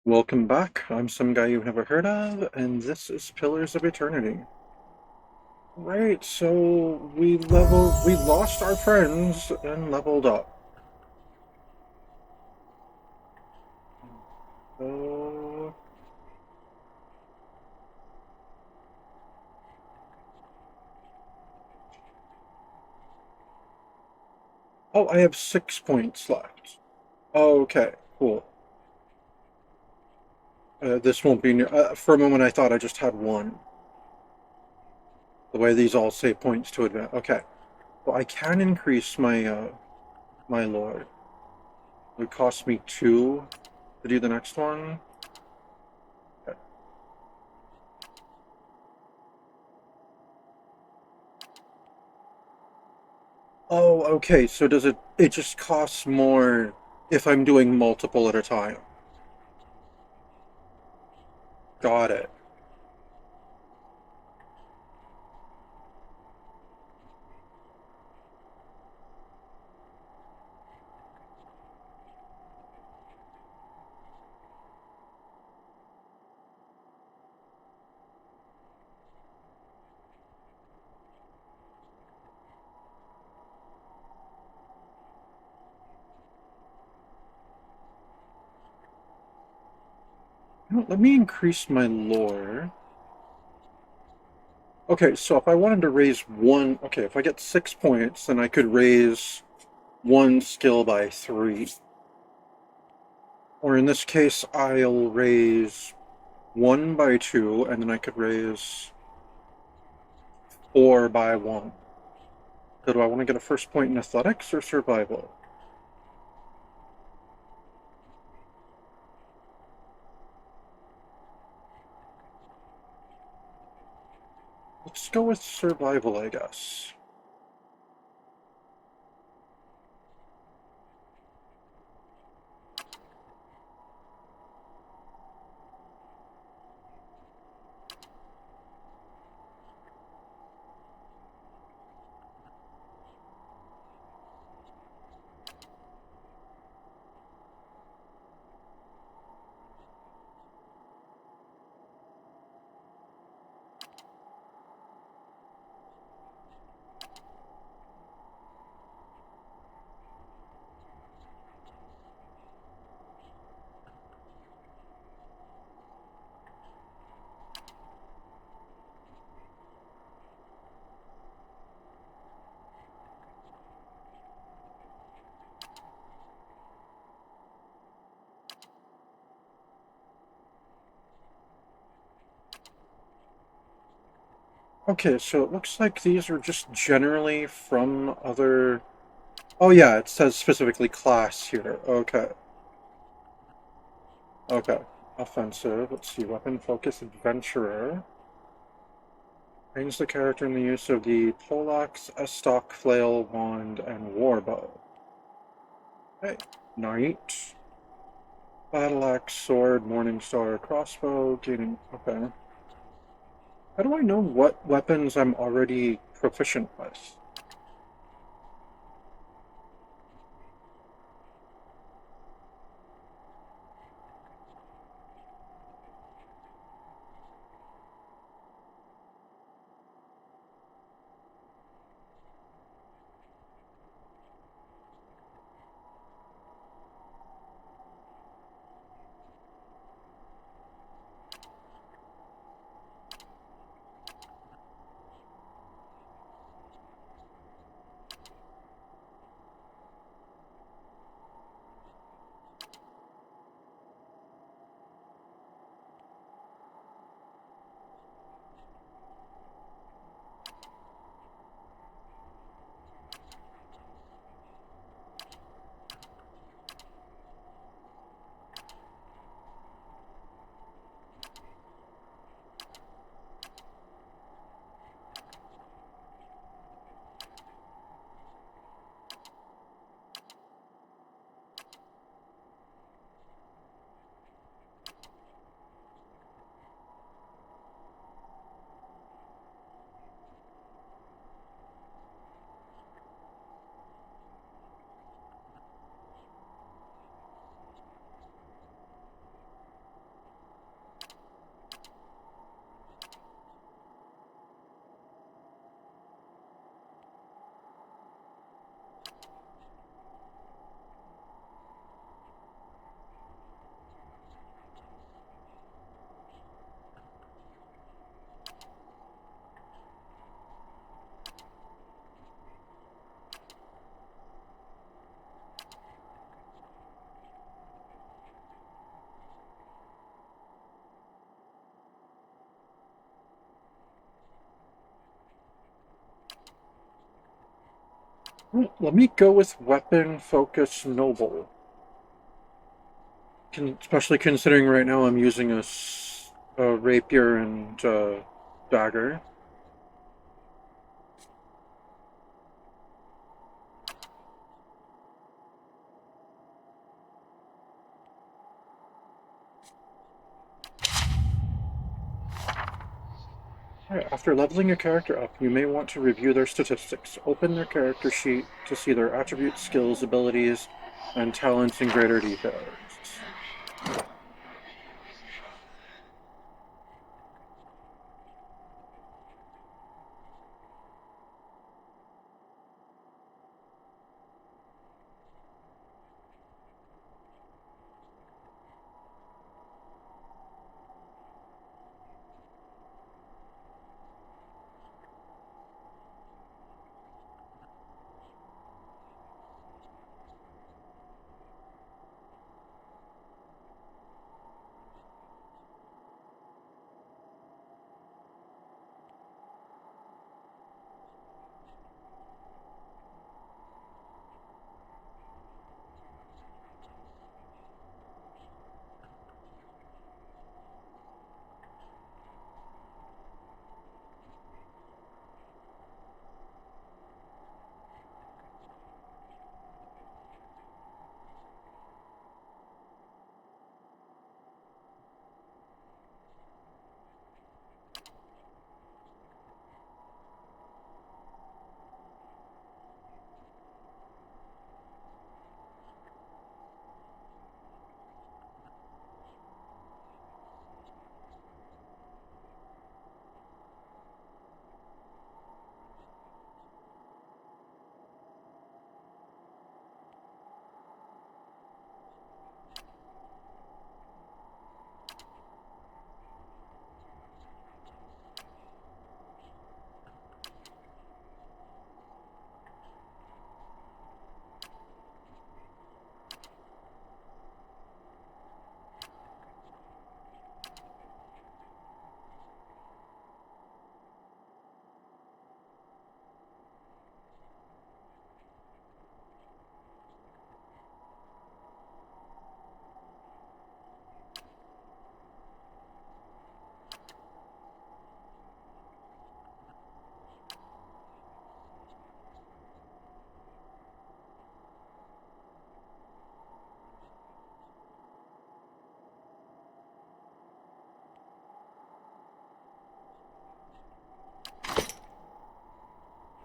Welcome back. I'm some guy you've never heard of, and this is Pillars of Eternity. Right, so we lost our friends and leveled up. Uh, oh, I have 6 points left. Okay, cool. This won't be for a moment I thought I just had one. The way these all say points to advance. Okay, well I can increase my lore. It would cost me 2 to do the next one. Okay. Oh, okay. So does it just costs more if I'm doing multiple at a time? Got it. Let me increase my lore. Okay, so if I wanted to raise one, okay, if I get 6 points, then I could raise one skill by 3. Or in this case, I'll raise one by 2, and then I could raise 4 by 1. So do I want to get a first point in athletics or survival? Let's go with survival, I guess. Okay, so it looks like these are just generally from other... Oh yeah, it says specifically class here. Okay, okay. Offensive, let's see, weapon focus adventurer. Trains the character in the use of the poleaxe, estoc, flail, wand, and warbow. Okay, knight. Battle axe, sword, morning star, crossbow, gaining... Okay. How do I know what weapons I'm already proficient with? Let me go with weapon focus noble. Especially considering right now I'm using a rapier and dagger. Alright, after leveling a character up, you may want to review their statistics. Open their character sheet to see their attributes, skills, abilities, and talents in greater details.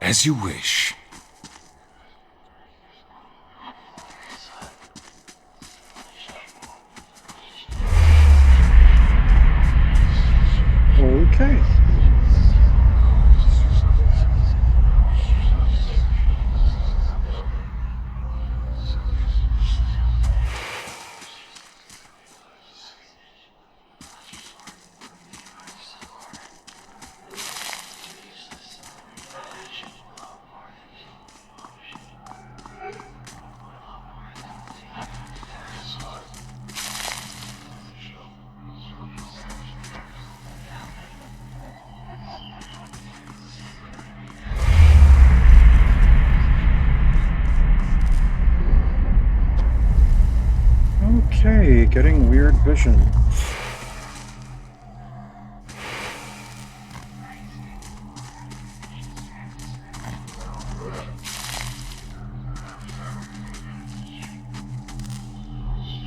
As you wish. Okay. Okay, getting weird visions.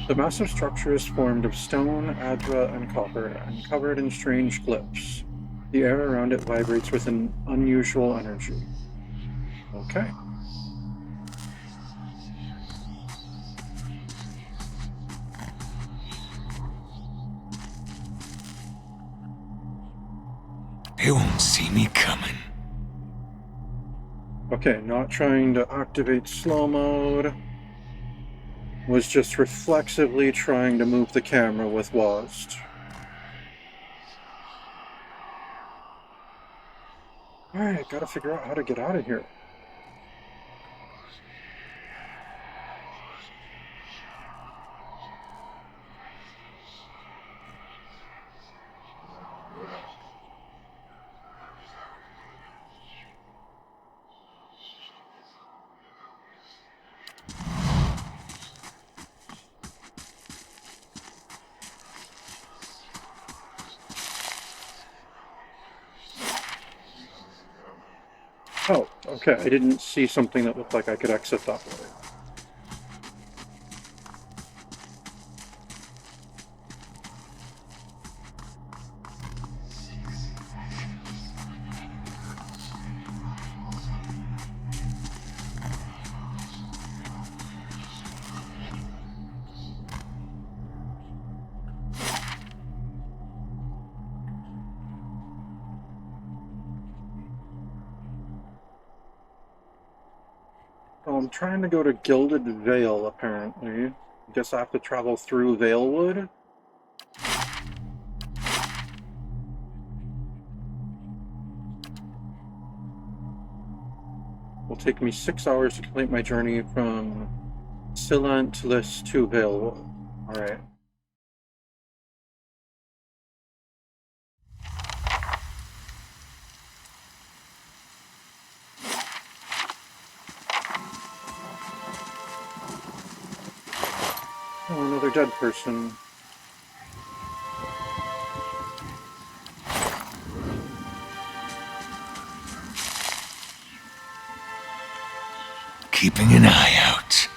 The massive structure is formed of stone, adra, and copper, and covered in strange glyphs. The air around it vibrates with an unusual energy. Okay. They won't see me coming. Okay, not trying to activate slow mode. Was just reflexively trying to move the camera with WASD. Alright, gotta figure out how to get out of here. Oh, okay. I didn't see something that looked like I could exit that way. Oh, I'm trying to go to Gilded Vale, apparently. I guess I have to travel through Valewood. Will take me 6 hours to complete my journey from Silentlis to Valewood. Alright. Oh, another dead person. Keeping an eye out.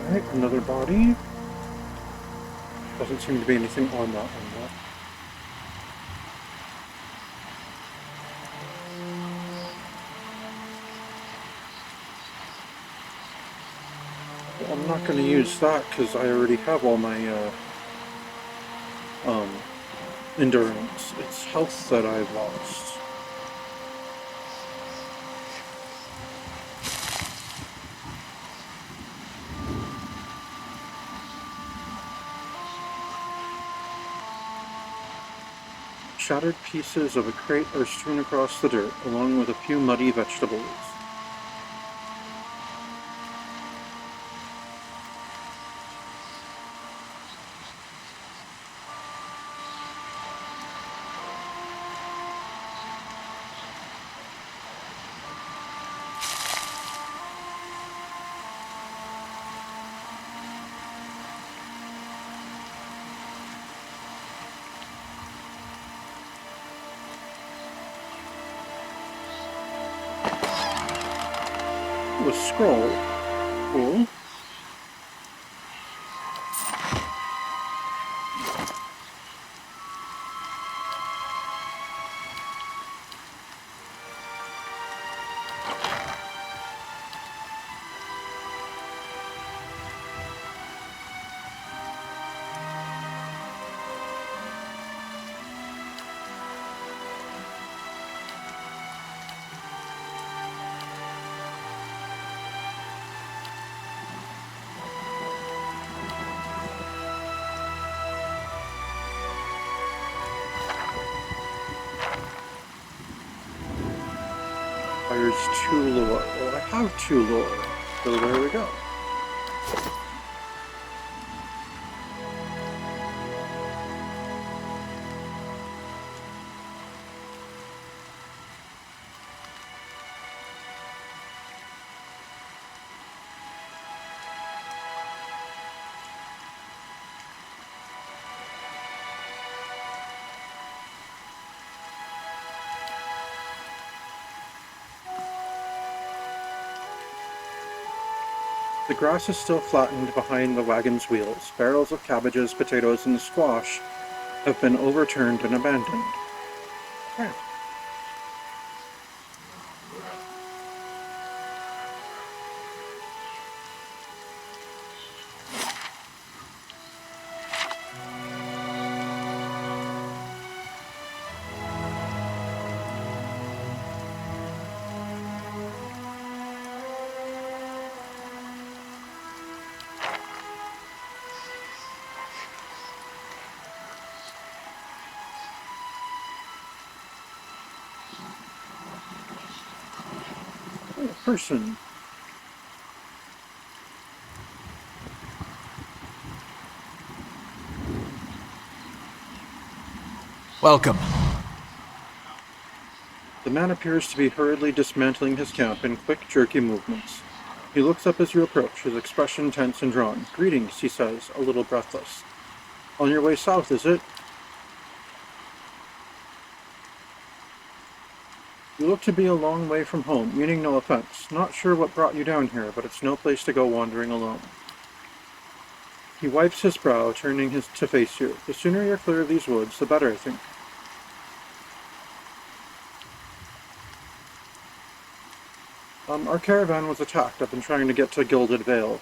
Alright, another body. Doesn't seem to be anything on that one yet. Well, I'm not going to use that because I already have all my um, endurance. It's health that I've lost. Shattered pieces of a crate are strewn across the dirt, along with a few muddy vegetables. Oh, a scroll. Cool. Requires 2 lore. Well, I have 2 lore, so there we go. The grass is still flattened behind the wagon's wheels. Barrels of cabbages, potatoes, and squash have been overturned and abandoned. Crap. Oh, a person. Welcome. The man appears to be hurriedly dismantling his camp in quick, jerky movements. He looks up as you approach, his expression tense and drawn. Greetings, he says, a little breathless. On your way south, is it? You look to be a long way from home, meaning no offense. Not sure what brought you down here, but it's no place to go wandering alone. He wipes his brow, turning to face you. The sooner you're clear of these woods, the better, I think. Our caravan was attacked. I've been trying to get to Gilded Vale.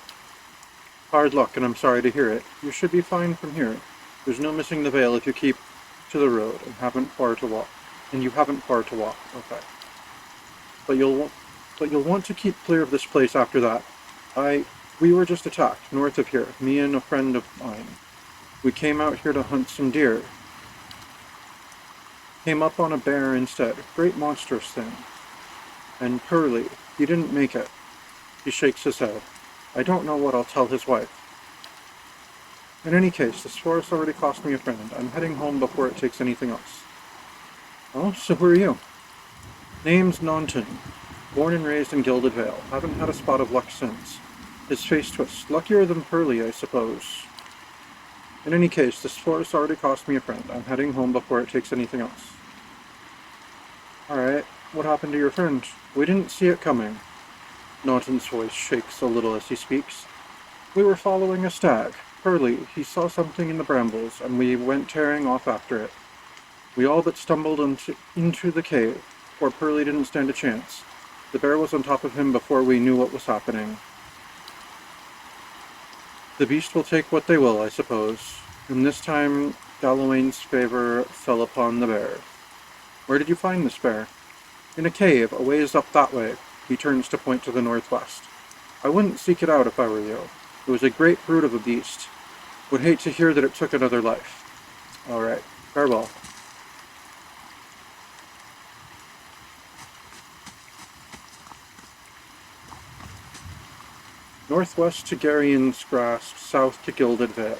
Hard luck, and I'm sorry to hear it. You should be fine from here. There's no missing the Vale if you keep to the road and haven't far to walk. And you haven't far to walk. Okay. But you'll want to keep clear of this place after that. We were just attacked, north of here, me and a friend of mine. We came out here to hunt some deer. Came up on a bear instead, great monstrous thing. And Pearly, he didn't make it. He shakes his head. I don't know what I'll tell his wife. In any case, this forest already cost me a friend. I'm heading home before it takes anything else. Oh, so who are you? Name's Naunton. Born and raised in Gilded Vale. Haven't had a spot of luck since. His face twists. Luckier than Pearly, I suppose. In any case, this forest already cost me a friend. I'm heading home before it takes anything else. Alright, what happened to your friend? We didn't see it coming. Naunton's voice shakes a little as he speaks. We were following a stag. Pearly, he saw something in the brambles, and we went tearing off after it. We all but stumbled into the cave, for Pearly didn't stand a chance. The bear was on top of him before we knew what was happening. The beast will take what they will, I suppose. And this time, Galawain's favor fell upon the bear. Where did you find this bear? In a cave, a ways up that way. He turns to point to the northwest. I wouldn't seek it out if I were you. It was a great brute of a beast. Would hate to hear that it took another life. Alright, farewell. Northwest to Garion's Grasp, south to Gilded Vale.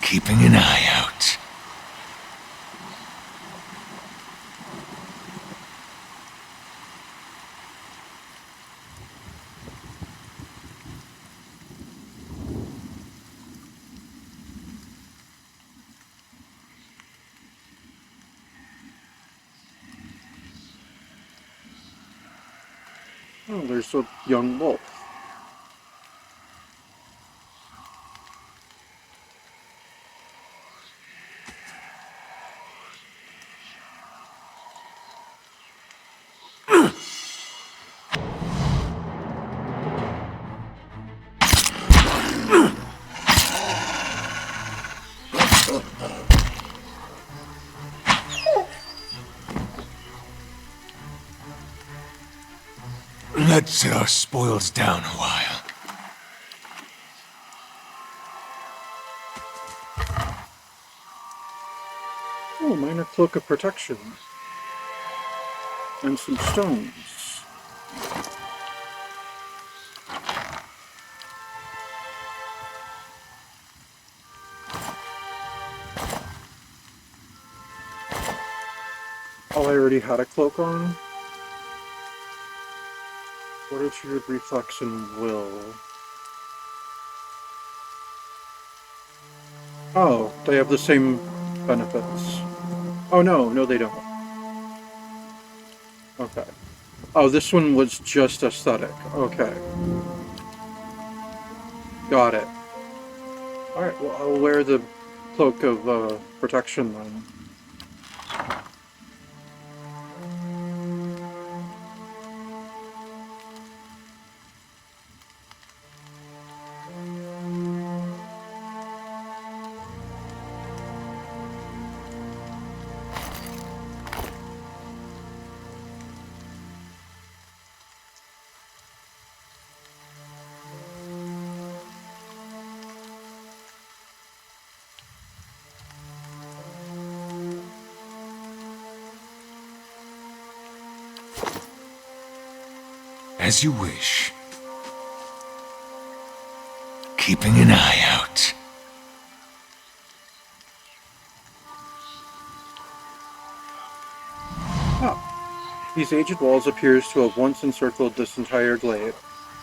Keeping an eye out. Oh, there's a young wolf. Let's sit our spoils down a while. Oh, minor cloak of protection. And some stones. Oh, I already had a cloak on? Fortitude, reflex, and will. Oh, they have the same benefits. Oh no, they don't. Okay. Oh, this one was just aesthetic. Okay. Got it. Alright, well, I'll wear the cloak of protection then. As you wish. Keeping an eye out. Ah, these aged walls appears to have once encircled this entire glade.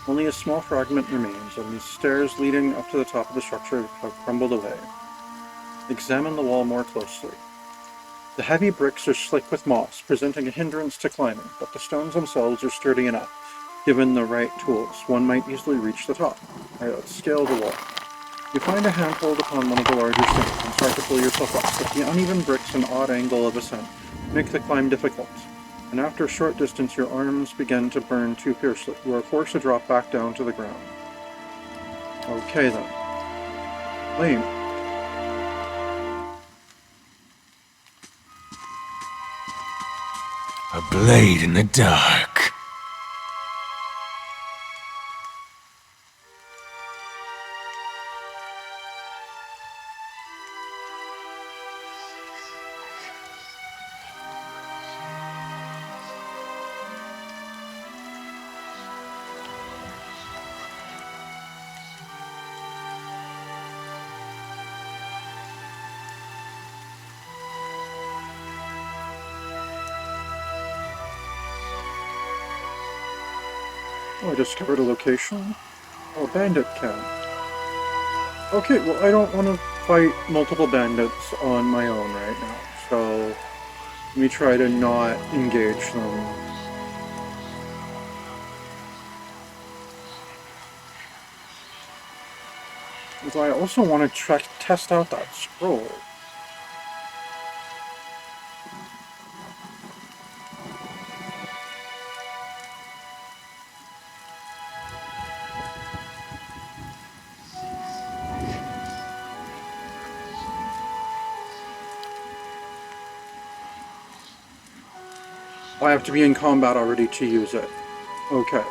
Only a small fragment remains, and these stairs leading up to the top of the structure have crumbled away. Examine the wall more closely. The heavy bricks are slick with moss, presenting a hindrance to climbing, but the stones themselves are sturdy enough. Given the right tools, one might easily reach the top. Alright, let's scale the wall. You find a handhold upon one of the larger stones and start to pull yourself up, but the uneven bricks and odd angle of ascent make the climb difficult. And after a short distance, your arms begin to burn too fiercely. You are forced to drop back down to the ground. Okay then. Flame. A blade in the dark. Oh, I discovered a location. Oh, bandit camp. Okay, well, I don't want to fight multiple bandits on my own right now, so let me try to not engage them. Because I also want to test out that scroll. I have to be in combat already to use it. Okay.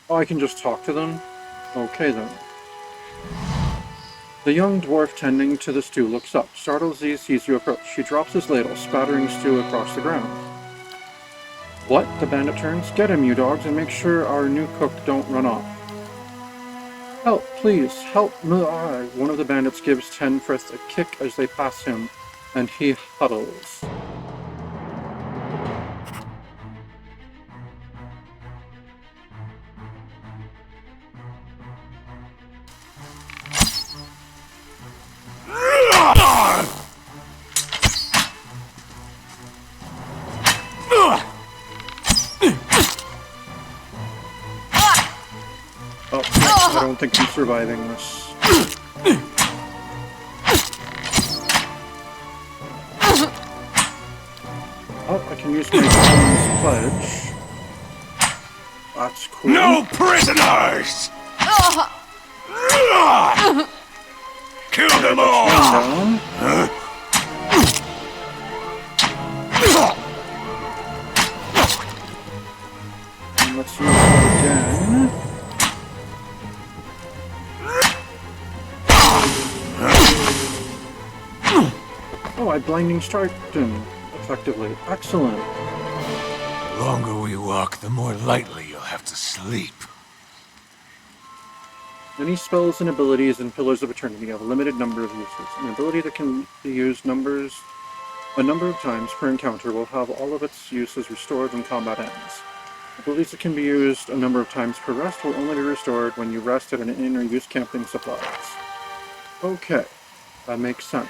Oh, I can just talk to them? Okay then. The young dwarf tending to the stew looks up, startled as he sees you approach. He drops his ladle, spattering stew across the ground. What? The bandit turns. Get him, you dogs, and make sure our new cook don't run off. Help, please, help me. One of the bandits gives Tenfrith a kick as they pass him, and he huddles. Oh, I don't think I'm surviving this. Oh, I can use my Crown's Pledge. That's cool. No prisoners! Kill them all! Down. And let's use it again. Oh, I blinding striked him effectively. Excellent. The longer we walk, the more lightly you'll have to sleep. Many spells and abilities in Pillars of Eternity have a limited number of uses. An ability that can be used a number of times per encounter will have all of its uses restored when combat ends. Abilities that can be used a number of times per rest will only be restored when you rest at an inn or use camping supplies. Okay, that makes sense.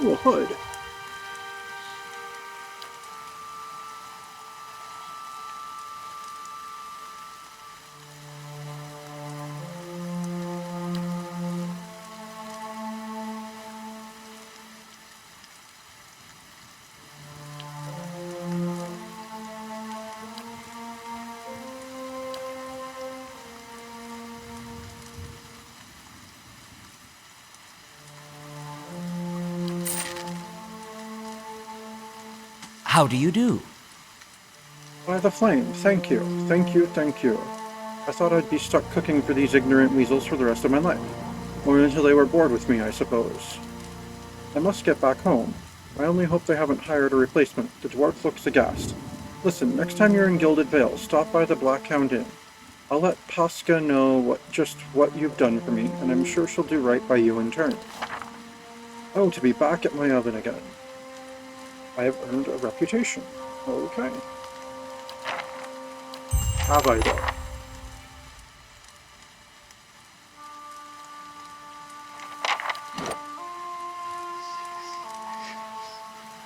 Ooh, a hood. How do you do? By the flame, thank you, thank you, thank you. I thought I'd be stuck cooking for these ignorant weasels for the rest of my life. Or until they were bored with me, I suppose. I must get back home. I only hope they haven't hired a replacement. The dwarf looks aghast. Listen, next time you're in Gilded Vale, stop by the Black Hound Inn. I'll let Pasca know just what you've done for me, and I'm sure she'll do right by you in turn. Oh, to be back at my oven again. I have earned a reputation. Okay. Have I, though?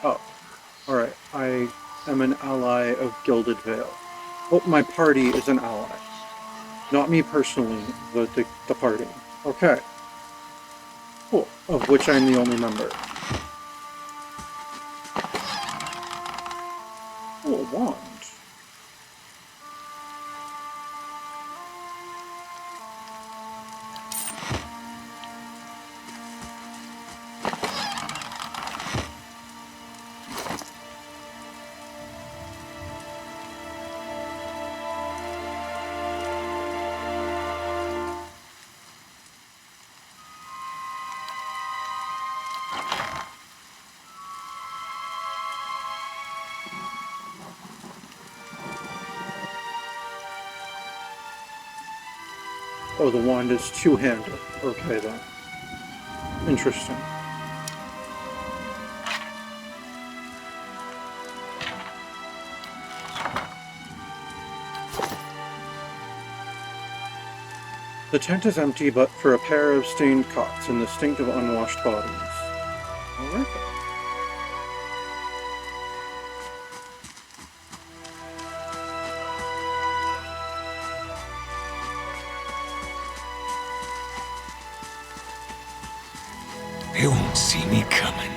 Oh, alright. I am an ally of Gilded Vale. Oh, my party is an ally. Not me personally, the party. Okay. Cool. Of which I'm the only member. Oh, a wand. Oh, the wand is two-handed. Okay, then. Interesting. The tent is empty but for a pair of stained cots and the stink of unwashed bodies. Alright then. They won't see me coming.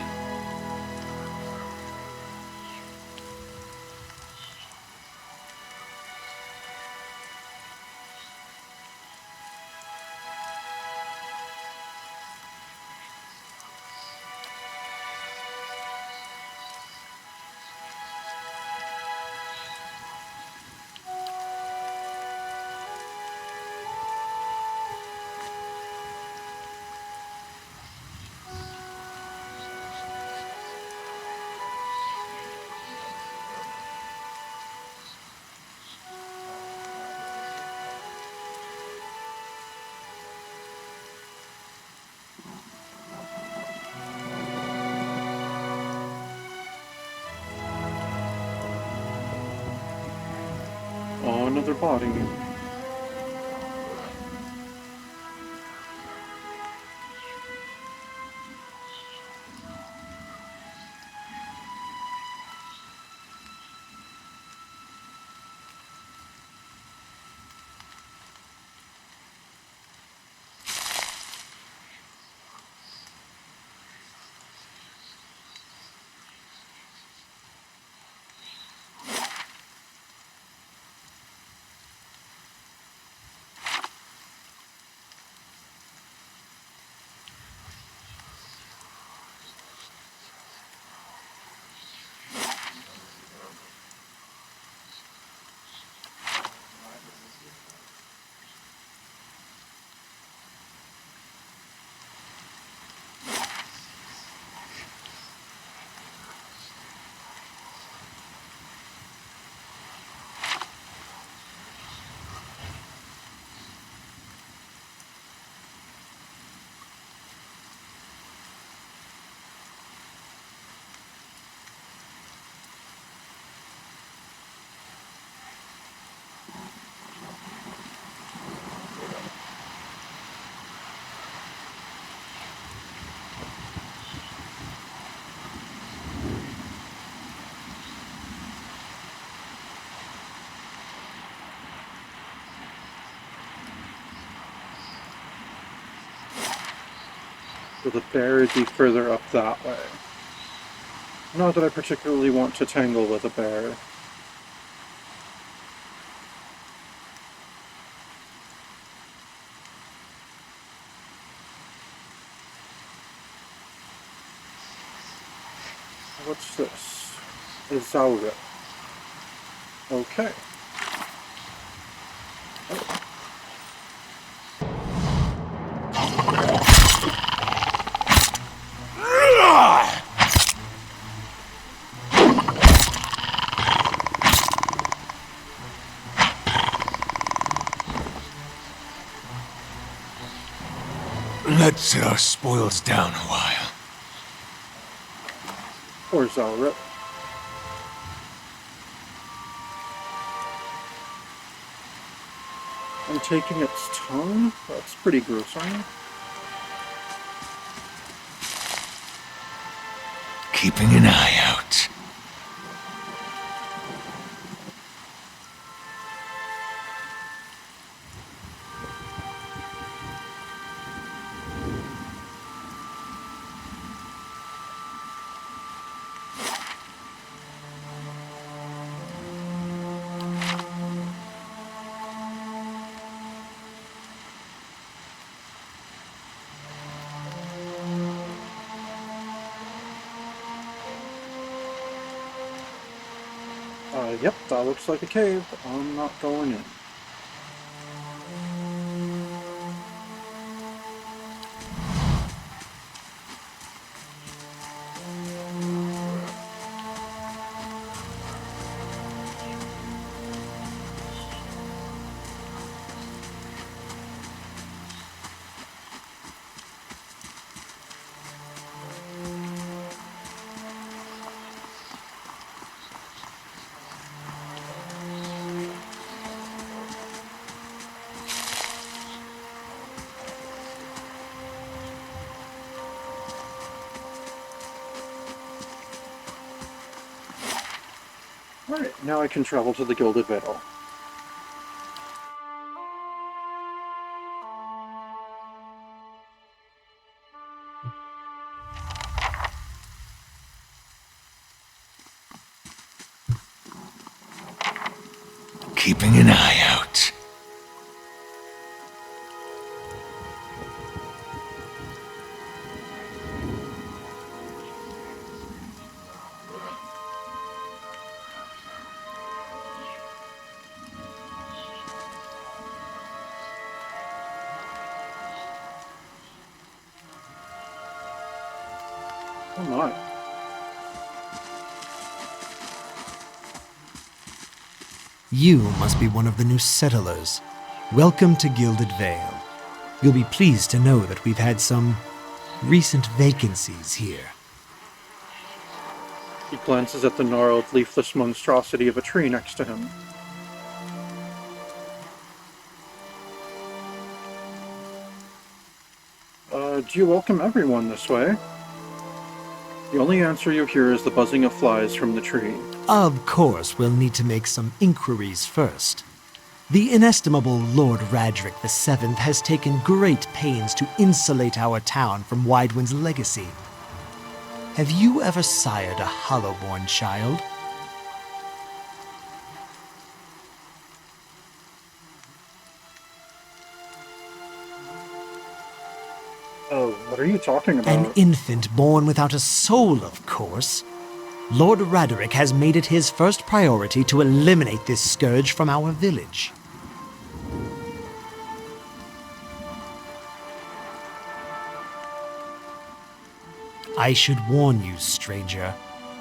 Oh, another body. So the bear would be further up that way. Not that I particularly want to tangle with a bear. What's this? Izaura. Okay. Let's sit our spoils down a while. Or Zelrip. I'm taking its tongue? That's pretty gruesome. Keeping an eye out. Yep, that looks like a cave. I'm not going in. Alright, now I can travel to the Gilded Vale. Keeping an eye out. Oh my. You must be one of the new settlers. Welcome to Gilded Vale. You'll be pleased to know that we've had some recent vacancies here. He glances at the gnarled, leafless monstrosity of a tree next to him. Do you welcome everyone this way? The only answer you hear is the buzzing of flies from the tree. Of course, we'll need to make some inquiries first. The inestimable Lord Radric VII has taken great pains to insulate our town from Widewind's legacy. Have you ever sired a Hollowborn child? Oh, what are you talking about? An infant born without a soul, of course. Lord Radric has made it his first priority to eliminate this scourge from our village. I should warn you, stranger.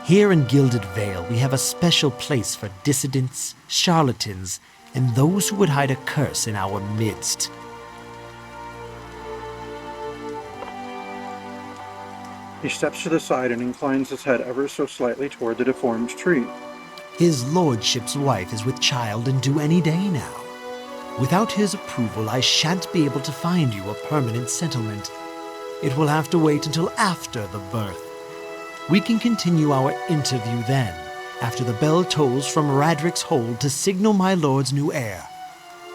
Here in Gilded Vale, we have a special place for dissidents, charlatans, and those who would hide a curse in our midst. He steps to the side and inclines his head ever so slightly toward the deformed tree. His lordship's wife is with child and due any day now. Without his approval, I shan't be able to find you a permanent settlement. It will have to wait until after the birth. We can continue our interview then, after the bell tolls from Radric's hold to signal my lord's new heir.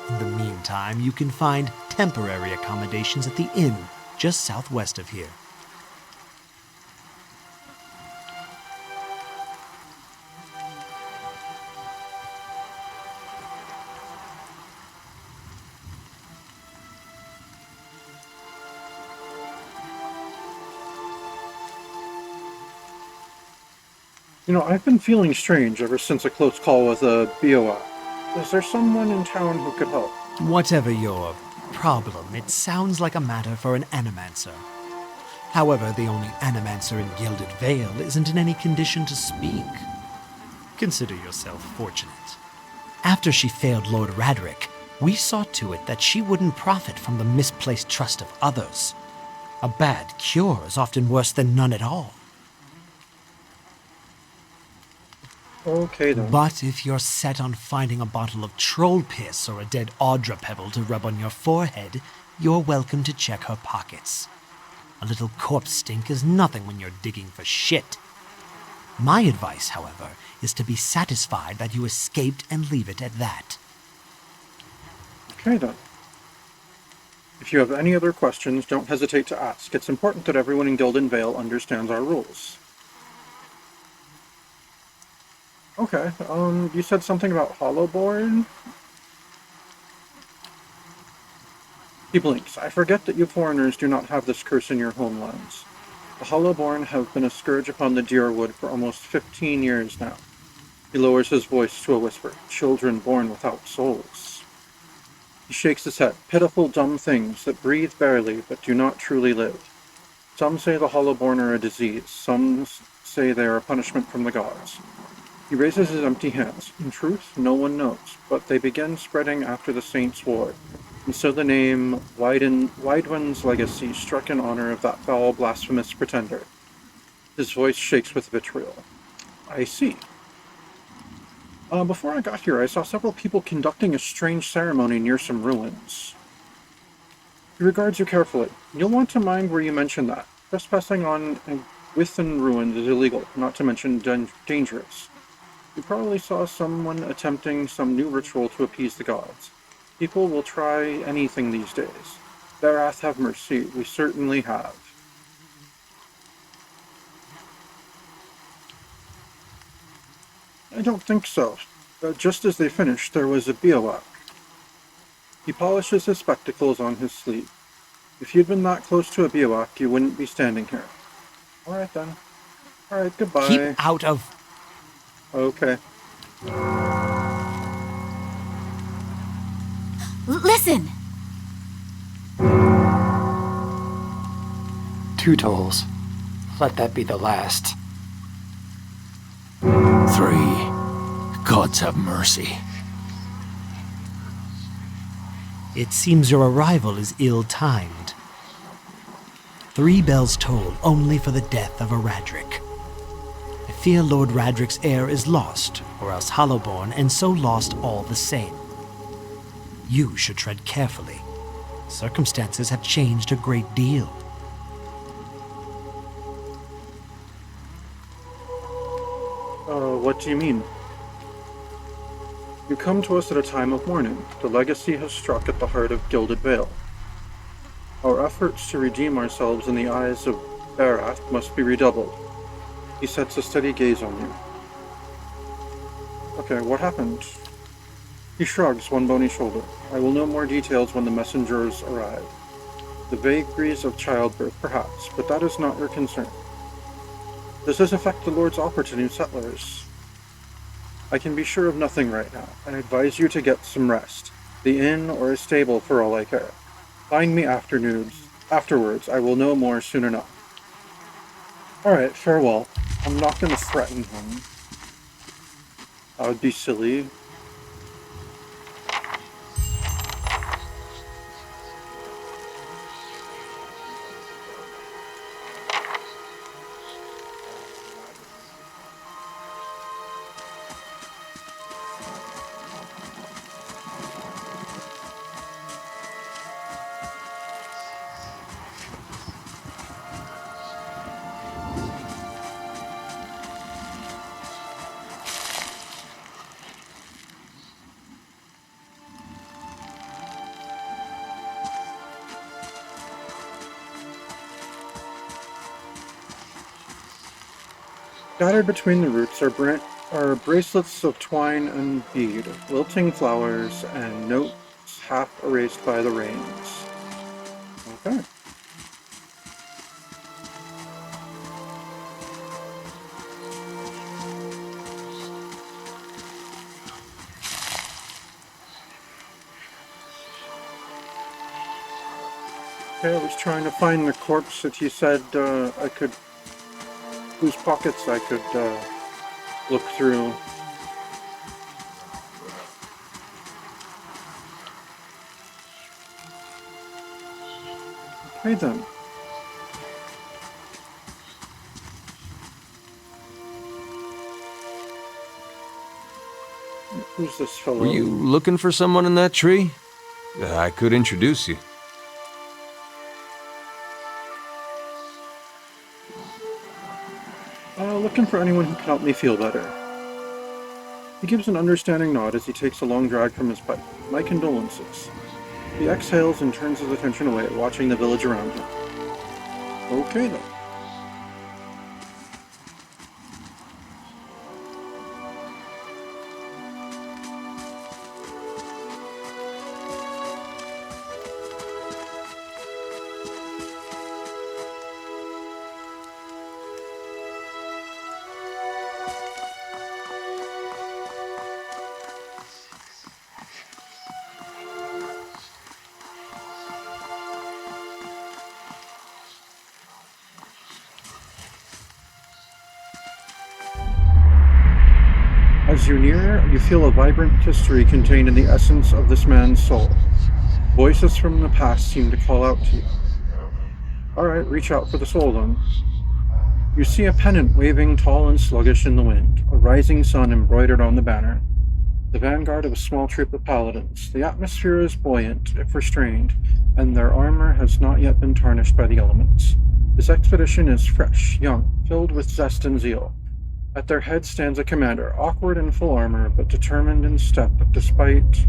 In the meantime, you can find temporary accommodations at the inn just southwest of here. You know, I've been feeling strange ever since a close call with a BOA. Is there someone in town who could help? Whatever your problem, it sounds like a matter for an animancer. However, the only animancer in Gilded Vale isn't in any condition to speak. Consider yourself fortunate. After she failed Lord Radric, we saw to it that she wouldn't profit from the misplaced trust of others. A bad cure is often worse than none at all. Okay then. But if you're set on finding a bottle of troll piss or a dead Audra pebble to rub on your forehead, you're welcome to check her pockets. A little corpse stink is nothing when you're digging for shit. My advice, however, is to be satisfied that you escaped and leave it at that. Okay then. If you have any other questions, don't hesitate to ask. It's important that everyone in Gildan Vale understands our rules. Okay, you said something about Hollowborn? He blinks. I forget that you foreigners do not have this curse in your homelands. The Hollowborn have been a scourge upon the Deerwood for almost 15 years now. He lowers his voice to a whisper. Children born without souls. He shakes his head. Pitiful, dumb things that breathe barely but do not truly live. Some say the Hollowborn are a disease. Some say they are a punishment from the gods. He raises his empty hands. In truth, no one knows, but they began spreading after the Saints' War, and so the name Widewin's legacy struck in honor of that foul, blasphemous pretender. His voice shakes with vitriol. I see. Before I got here, I saw several people conducting a strange ceremony near some ruins. He regards you carefully. You'll want to mind where you mention that. Trespassing on and within ruins is illegal, not to mention dangerous. You probably saw someone attempting some new ritual to appease the gods. People will try anything these days. Barath have mercy, we certainly have. I don't think so. Just as they finished, there was a bivouac. He polishes his spectacles on his sleeve. If you'd been that close to a bivouac, you wouldn't be standing here. Alright then. Alright, goodbye. Keep out of... Okay. Listen! 2 tolls. Let that be the last. 3. Gods have mercy. It seems your arrival is ill-timed. 3 bells toll only for the death of a Radric. I fear Lord Radric's heir is lost, or else Hollowborn, and so lost all the same. You should tread carefully. Circumstances have changed a great deal. What do you mean? You come to us at a time of mourning. The legacy has struck at the heart of Gilded Vale. Our efforts to redeem ourselves in the eyes of Barath must be redoubled. He sets a steady gaze on you. Okay, what happened? He shrugs one bony shoulder. I will know more details when the messengers arrive. The vagaries of childbirth, perhaps, but that is not your concern. Does this affect the Lord's offer to new settlers? I can be sure of nothing right now. I advise you to get some rest. The inn or a stable for all I care. Find me afterwards. I will know more soon enough. Alright, farewell. I'm not going to threaten him. That would be silly. Scattered between the roots are bracelets of twine and bead, wilting flowers, and notes half erased by the rains. Okay. Okay, I was trying to find the corpse that you said I could... whose pockets I could look through. Okay then. Who's this Were you fellow? looking for someone in that tree? I could introduce you. Looking for anyone who can help me feel better. He gives an understanding nod as he takes a long drag from his pipe. My condolences. He exhales and turns his attention away, watching the village around him. Okay then. As you near, you feel a vibrant history contained in the essence of this man's soul. Voices from the past seem to call out to you. Alright, reach out for the soul then. You see a pennant waving tall and sluggish in the wind, a rising sun embroidered on the banner. The vanguard of a small troop of paladins. The atmosphere is buoyant, if restrained, and their armor has not yet been tarnished by the elements. This expedition is fresh, young, filled with zest and zeal. At their head stands a commander, awkward in full armor, but determined in step. Despite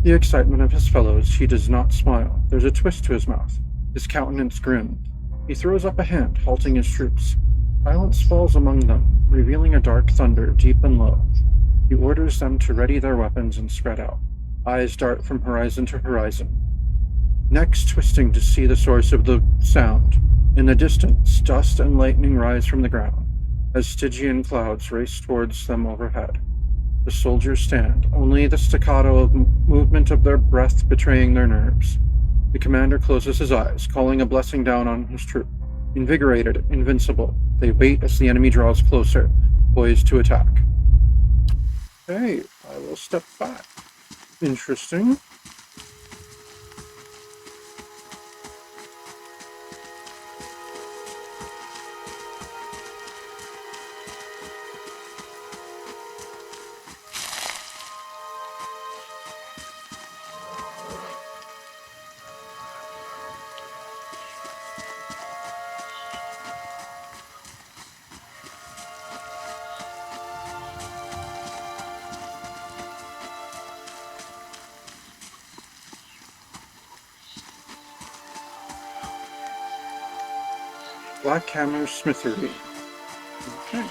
the excitement of his fellows, he does not smile. There's a twist to his mouth, his countenance grim. He throws up a hand, halting his troops. Silence falls among them, revealing a dark thunder, deep and low. He orders them to ready their weapons and spread out. Eyes dart from horizon to horizon. Necks twisting to see the source of the sound. In the distance, dust and lightning rise from the ground, as Stygian clouds race towards them overhead. The soldiers stand, only the staccato of movement of their breath betraying their nerves. The commander closes his eyes, calling a blessing down on his troop. Invigorated, invincible, they wait as the enemy draws closer, poised to attack. Hey, I will step back. Interesting. Black Hammer Smithery. Okay.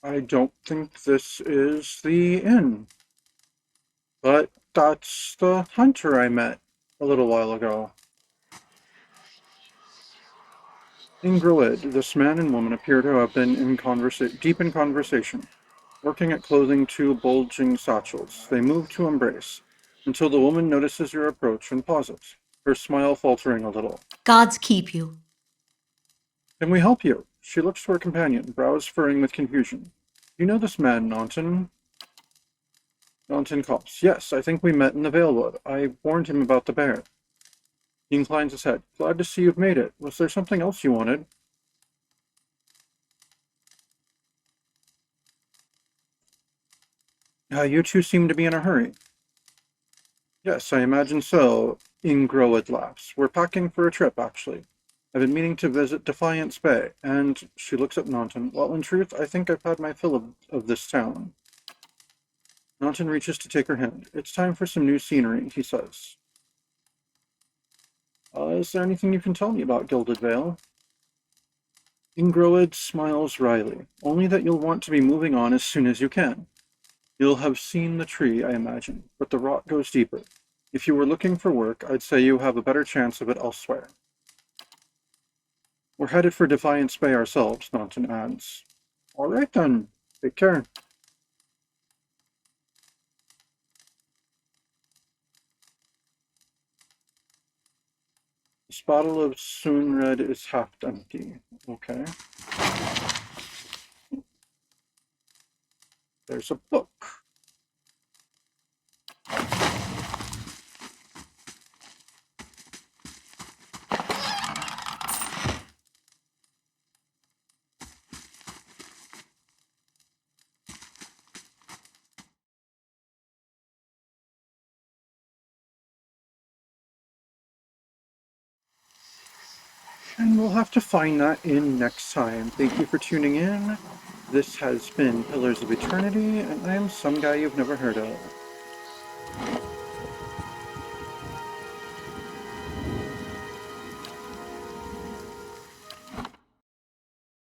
I don't think this is the inn. But that's the hunter I met a little while ago. In Groid, this man and woman appear to have been deep in conversation, working at clothing two bulging satchels. They move to embrace, until the woman notices your approach and pauses, her smile faltering a little. Gods keep you. Can we help you? She looks to her companion, brows furrowing with confusion. You know this man, Naunton? Naunton coughs. Yes, I think we met in the Valewood. I warned him about the bear. He inclines his head. Glad to see you've made it. Was there something else you wanted? You two seem to be in a hurry. Yes, I imagine so. Ingroid laughs. We're packing for a trip, actually. I've been meaning to visit Defiance Bay, and she looks at Naunton. Well, in truth, I think I've had my fill of this town. Naunton reaches to take her hand. It's time for some new scenery, he says. Is there anything you can tell me about Gilded Vale? Ingroid smiles wryly. Only that you'll want to be moving on as soon as you can. You'll have seen the tree, I imagine, but the rot goes deeper. If you were looking for work, I'd say you have a better chance of it elsewhere. We're headed for Defiance Bay ourselves, Naunton adds. All right then. Take care. The This bottle of Soonred is half empty. Okay. There's a book. And we'll have to find that in next time. Thank you for tuning in. This has been Pillars of Eternity, and I am some guy you've never heard of.